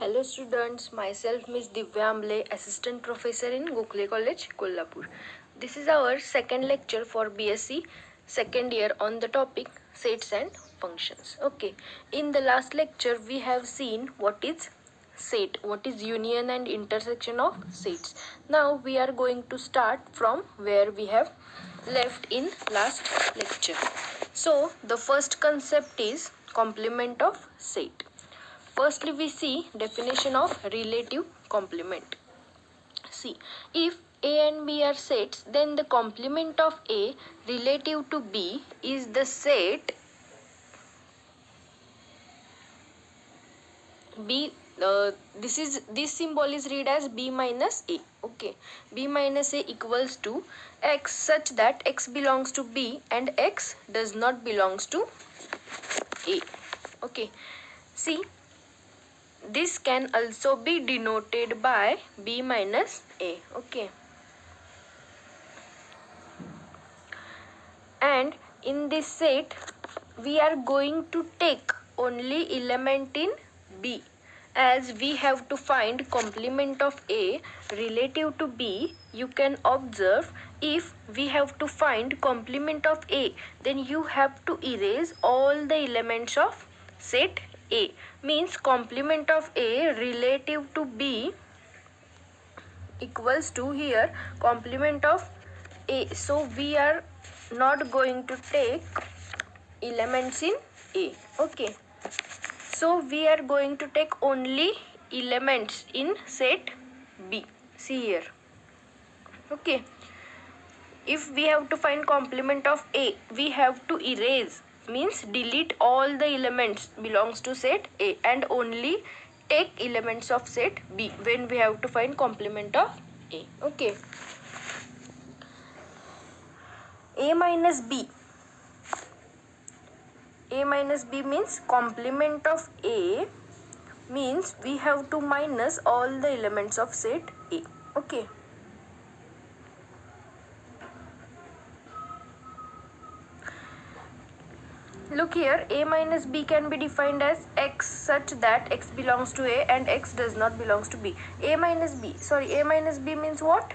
Hello students, myself Miss Divya Amble, Assistant Professor in Gokhale College, Kolhapur. This is our second lecture for BSc second year on the topic sets and functions. Okay, in the last lecture we have seen what is set, what is union and intersection of sets. Now we are going to start from where we have left in last lecture. So the first concept is complement of set. Firstly, we see definition of relative complement. See, if A and B are sets, then the complement of A relative to B is the set B. This symbol is read as B minus A. Okay, B minus A equals to X such that X belongs to B and X does not belongs to A. Okay, see. This can also be denoted by B minus A. Okay. And in this set, we are going to take only element in B, as we have to find complement of A relative to B. You can observe, if we have to find complement of A, then you have to erase all the elements of set A. Means complement of A relative to B equals to here complement of A. So we are not going to take elements in A. Okay. So we are going to take only elements in set B. See here. Okay. If we have to find complement of A, we have to erase, means delete all the elements belongs to set A and only take elements of set B when we have to find complement of A. Okay. A minus B. A minus B means complement of A means we have to minus all the elements of set A. Okay. Look here, A minus B can be defined as X such that X belongs to A and X does not belongs to B. A minus B means what?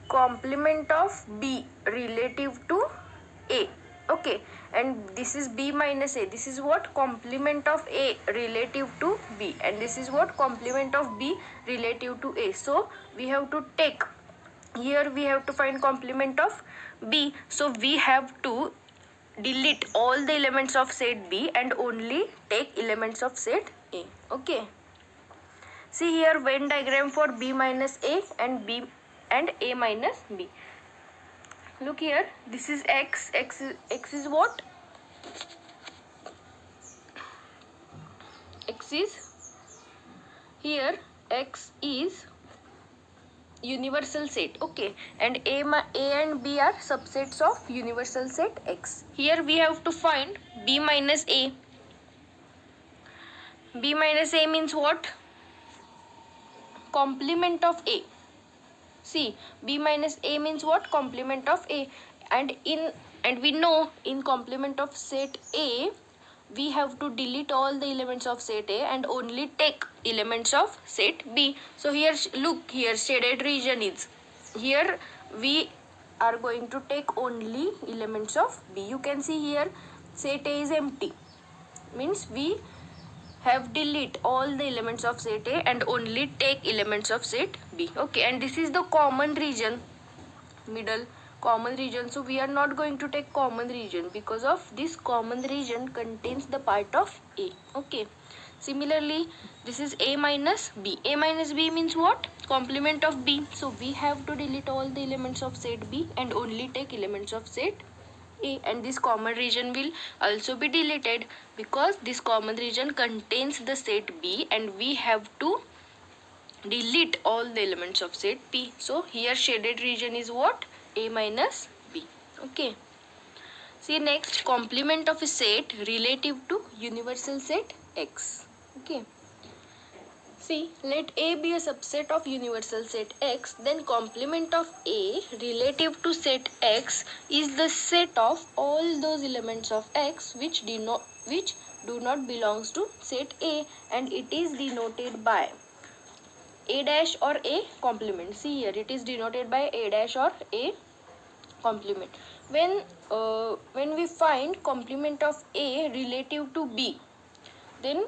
Complement of B relative to A. Okay, and this is B minus A. This is what? Complement of A relative to B, and this is what? Complement of B relative to A. So we have to take, here we have to find complement of B. So we have to delete all the elements of set B and only take elements of set A. Okay. See here Venn diagram for B minus A and B and A minus B. Look here, this is X. X is what? X is here. X is universal set. Okay, and A and B are subsets of universal set X. Here we have to find B minus A. B minus A means what? Complement of A. See, B minus A means what? Complement of A. And we know in complement of set A, we have to delete all the elements of set A and only take elements of set B. So here, look here, shaded region is here. We are going to take only elements of B. You can see here set A is empty, means we have delete all the elements of set A and only take elements of set B. Okay, and this is the common region, middle common region. So we are not going to take common region because of this common region contains the part of A. Okay. Similarly, this is A minus B. A minus B means what? Complement of B. So we have to delete all the elements of set B and only take elements of set A, and this common region will also be deleted because this common region contains the set B and we have to delete all the elements of set P. So here shaded region is what? A minus B. Okay. See next, complement of a set relative to universal set X. Okay. See, let A be a subset of universal set X, then complement of A relative to set X is the set of all those elements of X which do not belongs to set A, and it is denoted by A dash or A complement. See here, it is denoted by A dash or A complement. When we find complement of A relative to B, then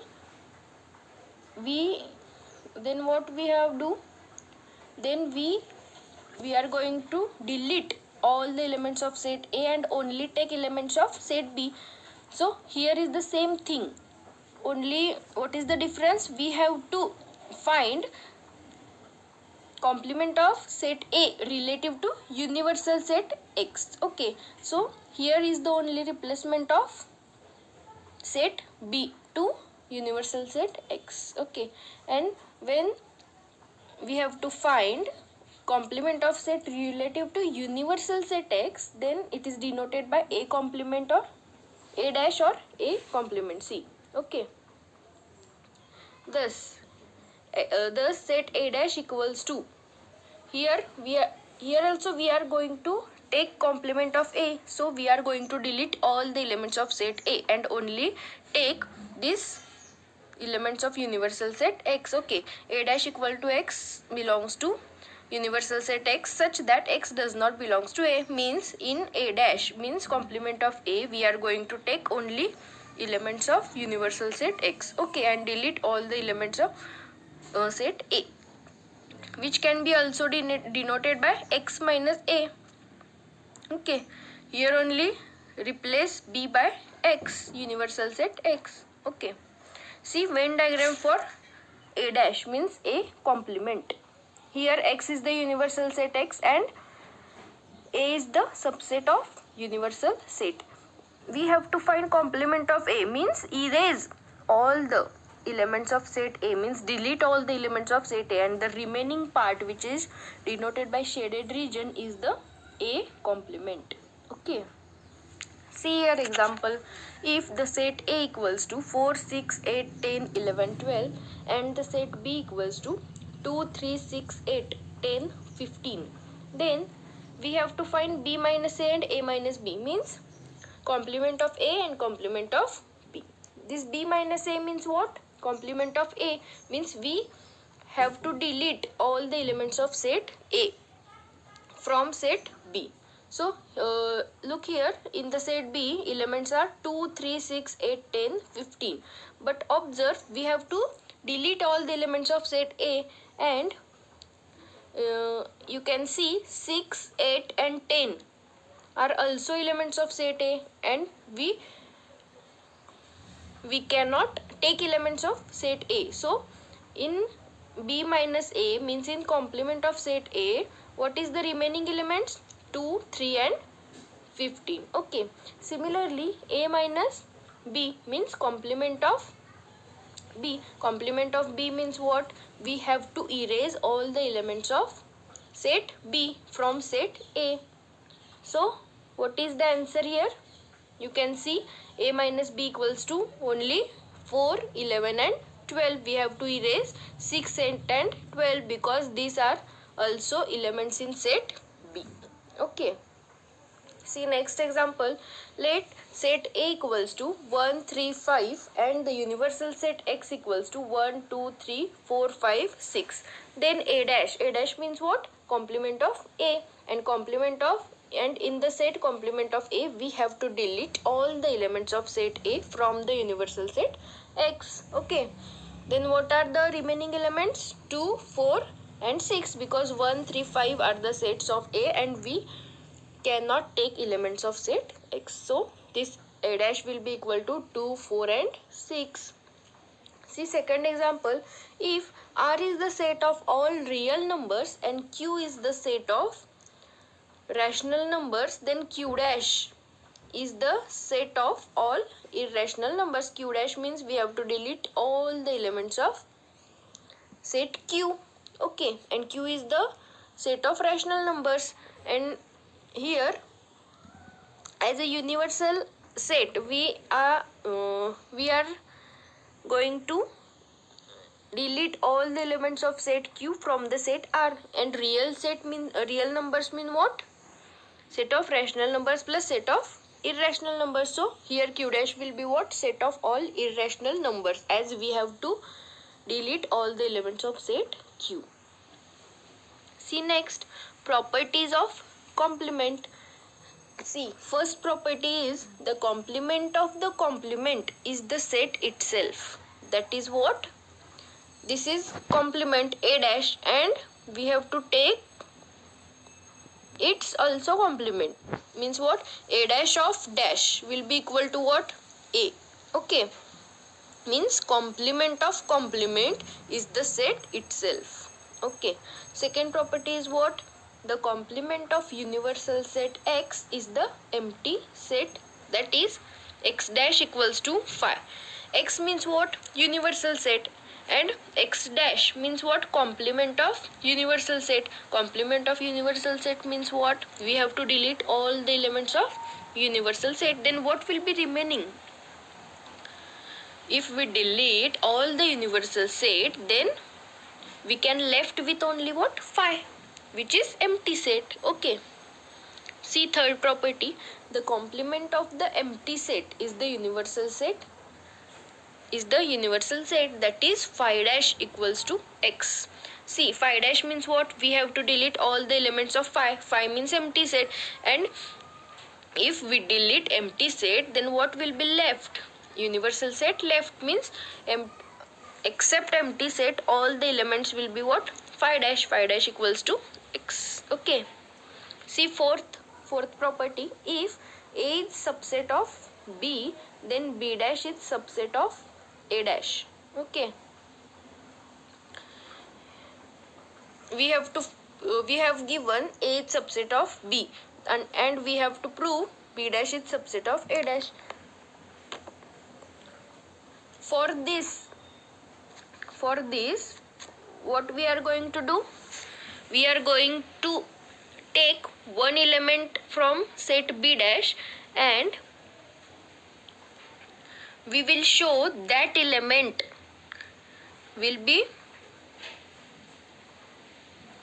what we have do, then we are going to delete all the elements of set A and only take elements of set B. So here is the same thing, only what is the difference? We have to find complement of set A relative to universal set X. Okay, so here is the only replacement of set B to universal set X. Okay, and when we have to find complement of set relative to universal set X, then it is denoted by A complement or A dash or A complement. C. Okay, thus set A dash equals to, here also we are going to take complement of A, so we are going to delete all the elements of set A and only take this elements of universal set X. Okay, A dash equal to X belongs to universal set X such that X does not belongs to A, means in A dash means complement of A, we are going to take only elements of universal set X. Okay, and delete all the elements of set A, which can be also denoted by X minus A. Okay, here only replace B by X, universal set X. Okay, see Venn diagram for A dash means A complement. Here X is the universal set X and A is the subset of universal set. We have to find complement of A, means erase all the elements of set A, means delete all the elements of set A, and the remaining part which is denoted by shaded region is the A complement. Okay, see here example, if the set A equals to 4, 6, 8, 10, 11, 12 and the set B equals to 2, 3, 6, 8, 10, 15, then we have to find B minus A and A minus B, means complement of A and complement of B. This B minus A means what? Complement of A means we have to delete all the elements of set A from set B. So look here, in the set B elements are 2, 3, 6, 8, 10, 15. But observe, we have to delete all the elements of set A, and you can see 6, 8 and 10 are also elements of set A, and we cannot take elements of set A. So in B minus A means in complement of set A, what is the remaining elements? 2, 3 and 15. Okay, similarly A minus B means complement of B. Complement of B means what? We have to erase all the elements of set B from set A. So what is the answer here? You can see A minus B equals to only 4, 11 and 12. We have to erase 6, 8 and 12 because these are also elements in set B. Okay. See next example. Let set A equals to 1, 3, 5 and the universal set X equals to 1, 2, 3, 4, 5, 6. Then A dash. A dash means what? Complement of A, and in the set complement of A, we have to delete all the elements of set A from the universal set X. Okay. Then what are the remaining elements? 2, 4 and 6, because 1, 3, 5 are the sets of A and we cannot take elements of set X. So this A dash will be equal to 2, 4 and 6. See second example. If R is the set of all real numbers and Q is the set of rational numbers, then Q dash is the set of all irrational numbers. Q dash means we have to delete all the elements of set Q. Okay, and Q is the set of rational numbers, and here as a universal set we are going to delete all the elements of set Q from the set R, and real numbers mean what? Set of rational numbers plus set of irrational numbers. So here Q dash will be what? Set of all irrational numbers, as we have to delete all the elements of set Q. See next, properties of complement. See, first property is the complement of the complement is the set itself. That is what? This is complement A dash, and we have to take it's also complement. Means what? A dash of dash will be equal to what? A. Okay. Means complement of complement is the set itself. Okay. Second property is what? The complement of universal set X is the empty set, that is X dash equals to phi. X means what? Universal set, and X dash means what? Complement of universal set. Complement of universal set means what? We have to delete all the elements of universal set. Then what will be remaining? If we delete all the universal set, then we can left with only what? Phi, which is empty set. Okay. See third property, the complement of the empty set is the universal set, that is phi dash equals to X. See, phi dash means what? We have to delete all the elements of phi. Phi means empty set, and if we delete empty set, then what will be left? Universal set left, means except empty set, all the elements will be what? Phi dash equals to X. Okay. See fourth property, if A is subset of B, then B dash is subset of A dash. Okay. We have given A is subset of B, and we have to prove B dash is subset of A dash. For this, what we are going to do? We are going to take one element from set B dash, and we will show that element will be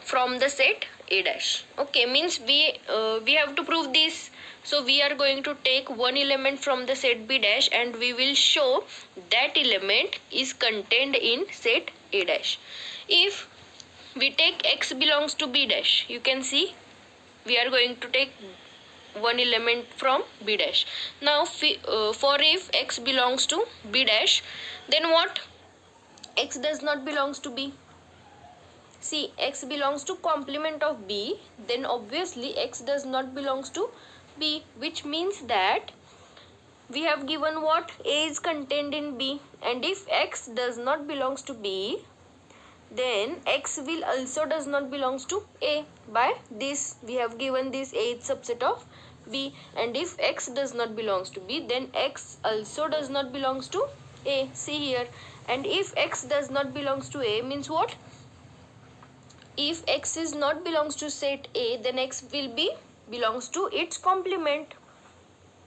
from the set A dash. Okay, means we have to prove this. So we are going to take one element from the set B dash, and we will show that element is contained in set A dash. If we take X belongs to B dash, you can see we are going to take one element from B dash. Now for if X belongs to B dash, then what? X does not belongs to B. See, X belongs to complement of B, then obviously X does not belongs to B, which means that we have given what? A is contained in B, and if X does not belongs to B, then X will also does not belongs to A. By this we have given this A is subset of B, and if X does not belongs to B, then X also does not belongs to A. See here. And if X does not belongs to A means what? If X is not belongs to set A, then X will be belongs to its complement.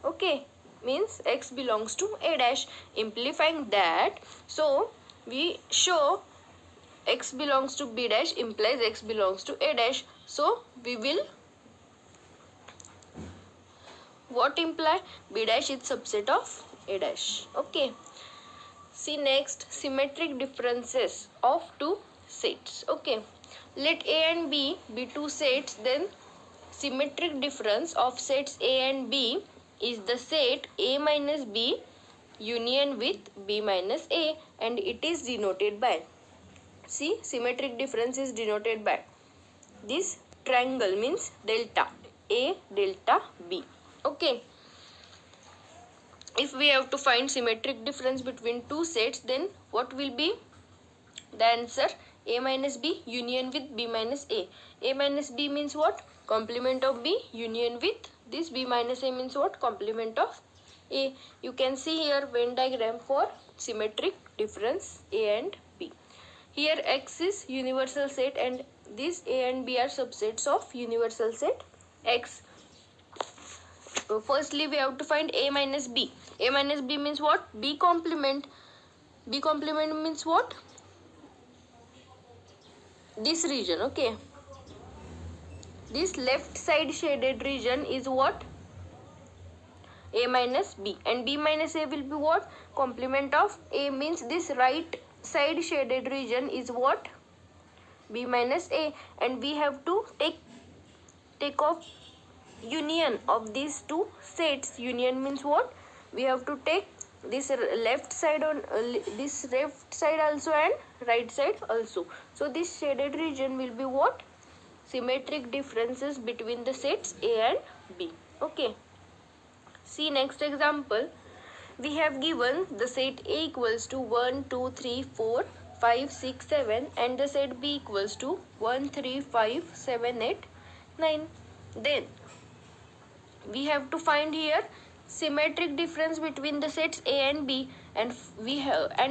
Okay, means X belongs to A dash, implifying that. So we show X belongs to B dash implies X belongs to A dash. So we will what imply? B dash is subset of A dash. Okay. See next, symmetric differences of two sets. Okay. Let A and B be two sets, then symmetric difference of sets A and B is the set A minus B union with B minus A, and it is denoted by, see, symmetric difference is denoted by this triangle, means delta A delta B. Okay. If we have to find symmetric difference between two sets, then what will be the answer? A minus B union with B minus A. A minus B means what? Complement of B union with this B minus A means what? Complement of A. You can see here Venn diagram for symmetric difference A and B. Here X is universal set, and these A and B are subsets of universal set X. Firstly, we have to find A minus B. A minus B means what? B complement. B complement means what? This region. Okay. This left side shaded region is what? A minus B, and B minus A will be what? Complement of A, means this right side shaded region is what? B minus A, and we have to take off union of these two sets. Union means what? We have to take this left side on this left side also and right side also. So this shaded region will be what? Symmetric differences between the sets A and B. Okay. See next example. We have given the set A equals to 1, 2, 3, 4, 5, 6, 7, and the set B equals to 1, 3, 5, 7, 8, 9. Then we have to find here symmetric difference between the sets A and B, and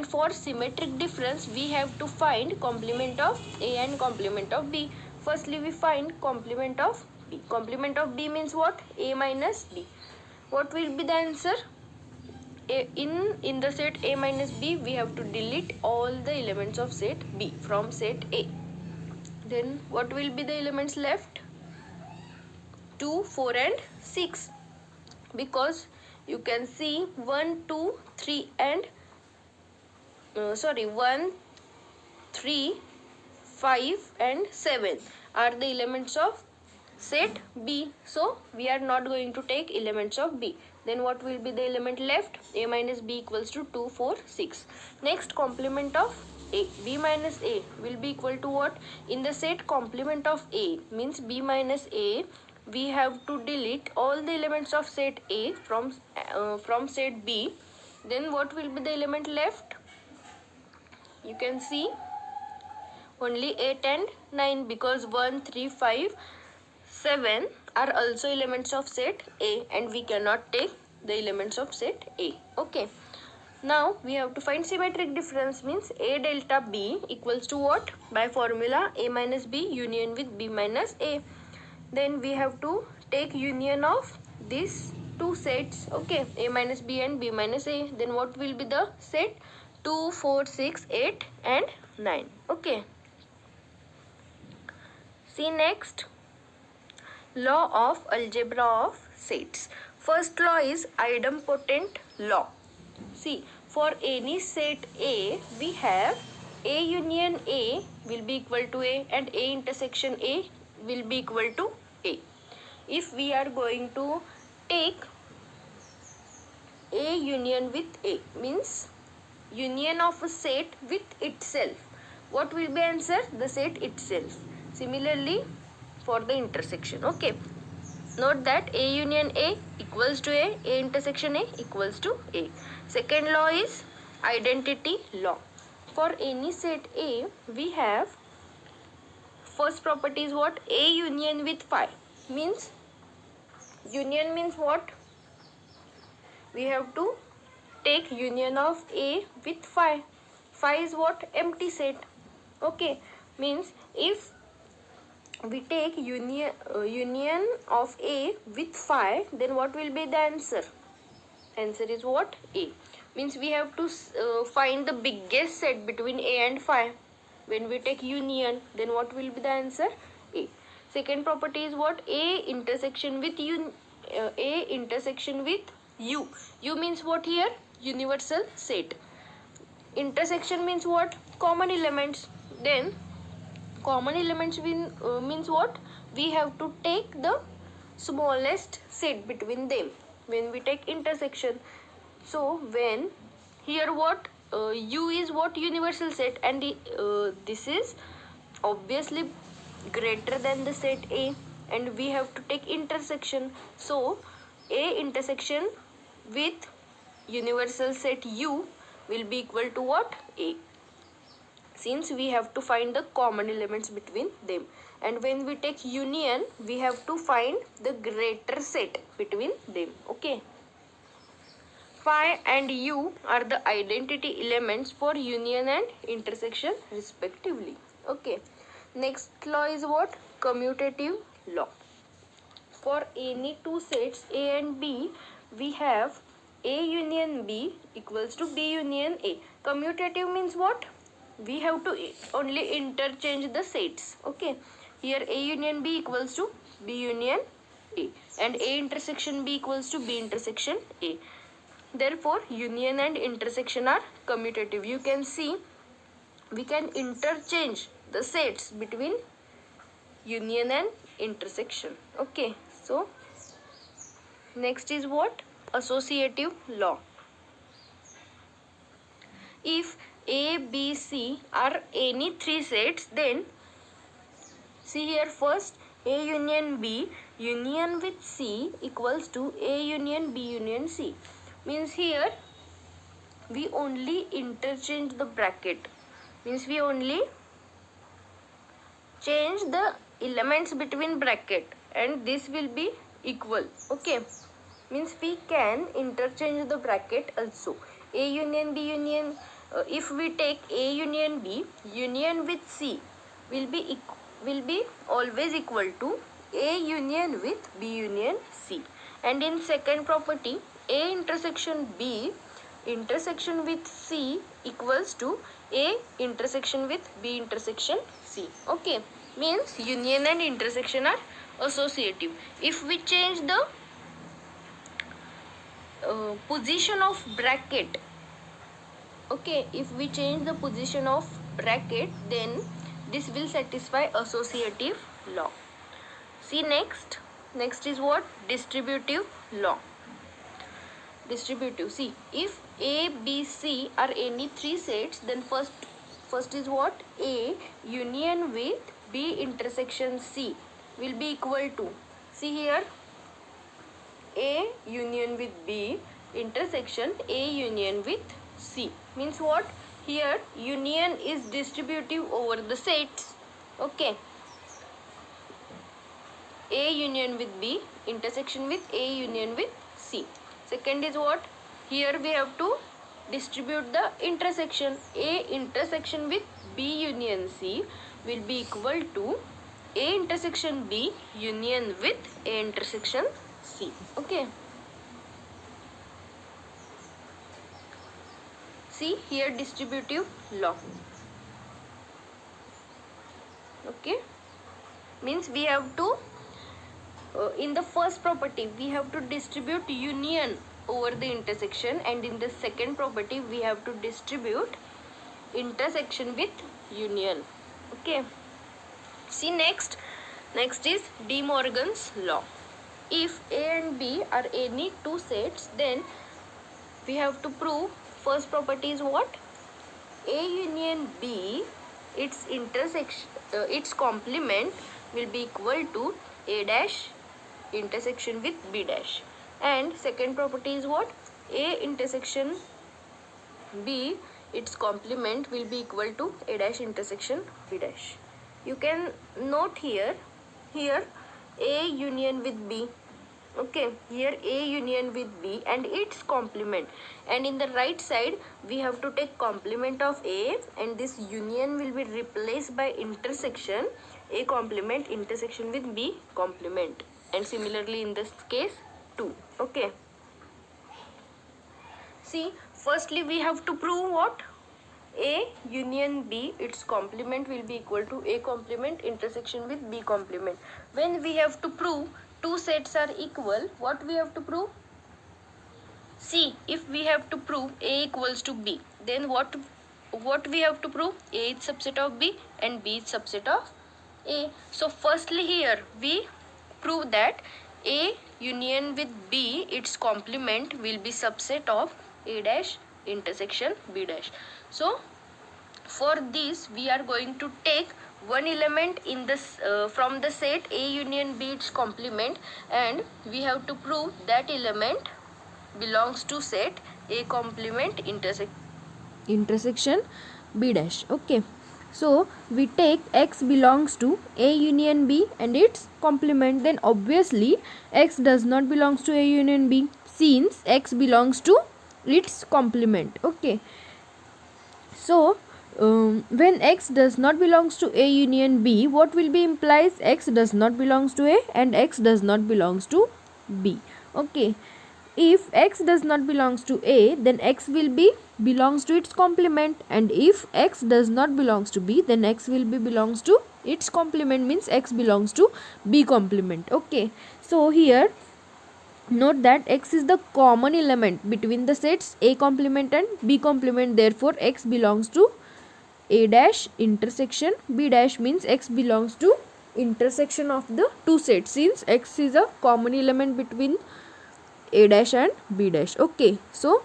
for symmetric difference we have to find complement of A and complement of B. Firstly we find complement of B. Complement of B means what? A minus B. What will be the answer? In the set A minus B, we have to delete all the elements of set B from set A. Then what will be the elements left? 2, 4 and 6, because you can see 1, 2, 3 and 1, 3, 5 and 7 are the elements of set B. So we are not going to take elements of B. Then what will be the element left? A minus B equals to 2, 4, 6. Next, complement of A. B minus A will be equal to what? In the set complement of A means B minus A, we have to delete all the elements of set A from set B. Then what will be the element left? You can see only 8 and 9, because 1, 3, 5, 7 are also elements of set A, and we cannot take the elements of set A. Okay. Now we have to find symmetric difference, means A delta B equals to what? By formula A minus B union with B minus A. Then we have to take union of these two sets. Okay. A minus B and B minus A. Then what will be the set? 2, 4, 6, 8 and 9. Okay. See next. Law of algebra of sets. First law is idempotent law. See, for any set A, we have A union A will be equal to A, and A intersection A will be equal to A. If we are going to take A union with A, means union of a set with itself, what will be answer? The set itself. Similarly, for the intersection. Okay. Note that A union A equals to A intersection A equals to A. Second law is identity law. For any set A, we have first property is what? A union with phi. Means union means what? We have to take union of A with phi. Phi is what? Empty set. Okay. Means if we take union of A with phi, then what will be the answer? Answer is what? A. Means we have to find the biggest set between A and phi. When we take union, then what will be the answer? A. Second property is what? A intersection with A intersection with U. U means what here? Universal set. Intersection means what? Common elements. Then common elements means what? We have to take the smallest set between them when we take intersection. So when here what? U is what? Universal set, and this is obviously greater than the set A, and we have to take intersection. So A intersection with universal set U will be equal to what? A. Since we have to find the common elements between them, and when we take union, we have to find the greater set between them. Okay. Phi and U are the identity elements for union and intersection respectively. Okay. Next law is what? Commutative law. For any two sets A and B, we have A union B equals to B union A. Commutative means what? We have to only interchange the sets. Okay. Here A union B equals to B union A, and A intersection B equals to B intersection A. Therefore, union and intersection are commutative. You can see we can interchange the sets between union and intersection. Okay, so next is what? Associative law. If A, B, C are any three sets, then see here first, A union B union with C equals to A union B union C. Means here we only interchange the bracket. Means we only change the elements between bracket and this will be equal. Okay. Means we can interchange the bracket also. A union B union, if we take A union B union with C will be always equal to A union with B union C. And in second property, A intersection B intersection with C equals to A intersection with B intersection C. Okay, means union and intersection are associative. If we change the position of bracket, okay, if we change the position of bracket, then this will satisfy associative law. See next is what? Distributive law. Distributive, see, if A, B, C are any three sets, then first is what? A union with B intersection C will be equal to, see here, A union with B intersection A union with C. Means what? Here union is distributive over the sets. Okay. A union with B intersection with A union with C. Second is what? Here we have to distribute the intersection. A intersection with B union C will be equal to A intersection B union with A intersection C. Okay. See here distributive law. Okay. Means we have to in the first property we have to distribute union over the intersection, and in the second property we have to distribute intersection with union. Okay. See next is De Morgan's law. If A and B are any two sets, then we have to prove first property is what? A union B, its intersection, its complement will be equal to A dash intersection with B dash. And second property is what? A intersection B, its complement will be equal to A dash intersection B dash. You can note here A union with B. Okay, here A union with B and its complement, and in the right side we have to take complement of A, and this union will be replaced by intersection A complement intersection with B complement, and similarly in this case too. Okay. See, firstly we have to prove what? A union B, its complement will be equal to A complement intersection with B complement. When we have to prove two sets are equal, what we have to prove? See, if we have to prove A equals to B, then what we have to prove? A is subset of B and B is subset of A. So firstly here we prove that A union with B, its complement will be subset of A dash intersection B dash. So for this we are going to take one element in this from the set A union B its complement, and we have to prove that element belongs to set A complement intersection B dash. Okay, so we take X belongs to A union B and its complement, then obviously X does not belongs to A union B since X belongs to its complement. Okay, so when X does not belongs to A union B, what will be implies? X does not belongs to A and X does not belongs to B. Okay, if X does not belongs to A, then X will be belongs to its complement, and if X does not belongs to B, then X will be belongs to its complement means x belongs to B complement. Okay, so here note that x is the common element between the sets A complement and B complement, therefore x belongs to A dash intersection B dash, means x belongs to intersection of the two sets since x is a common element between A dash and B dash. Okay, so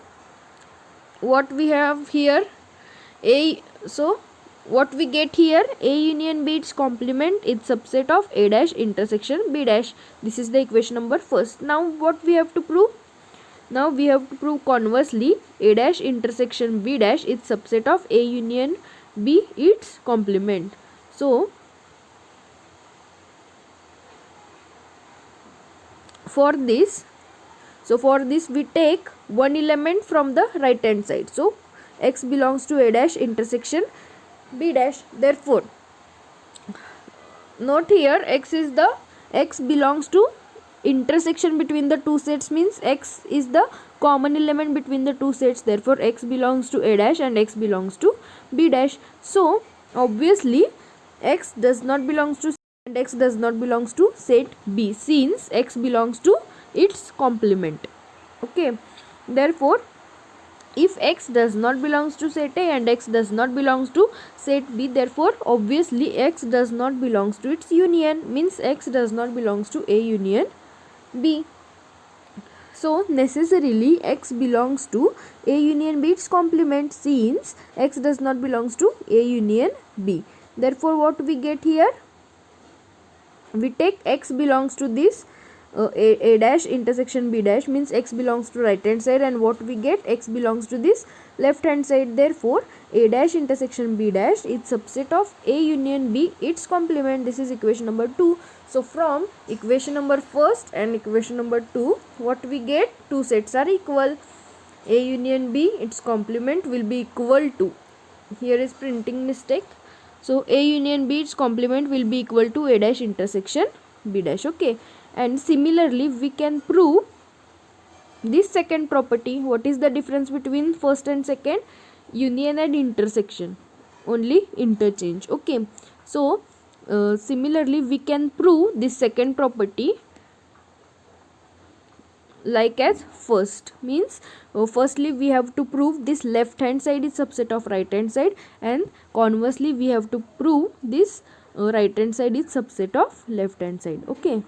what we have here, what we get here, A union B its complement is subset of A dash intersection B dash. This is the equation number first. Now what we have to prove? Now we have to prove conversely A dash intersection B dash is subset of A union B its complement. So for this we take one element from the right hand side. So x belongs to A dash intersection B dash. Therefore note here, x belongs to intersection between the two sets, means x is the common element between the two sets, therefore x belongs to A dash and x belongs to B dash. So obviously x does not belongs to and x does not belongs to set B since x belongs to its complement. Okay, therefore if x does not belongs to set A and x does not belongs to set B, therefore obviously x does not belongs to its union, means x does not belongs to A union B. So necessarily x belongs to A union B its complement since x does not belongs to A union B. Therefore what we get here, we take x belongs to this A dash intersection B dash, means x belongs to right hand side, and what we get, x belongs to this left hand side. Therefore A dash intersection B dash is subset of A union B its complement. This is equation number 2. So from equation number first and equation number 2, what we get, two sets are equal. A union B its complement will be equal to, here is printing mistake, so A union B its complement will be equal to A dash intersection B dash. Okay, and similarly we can prove this second property. What is the difference between first and second? Union and intersection, only interchange. Okay, so similarly we can prove this second property like as first, means firstly we have to prove this left hand side is subset of right hand side, and conversely we have to prove this right hand side is subset of left hand side. Okay.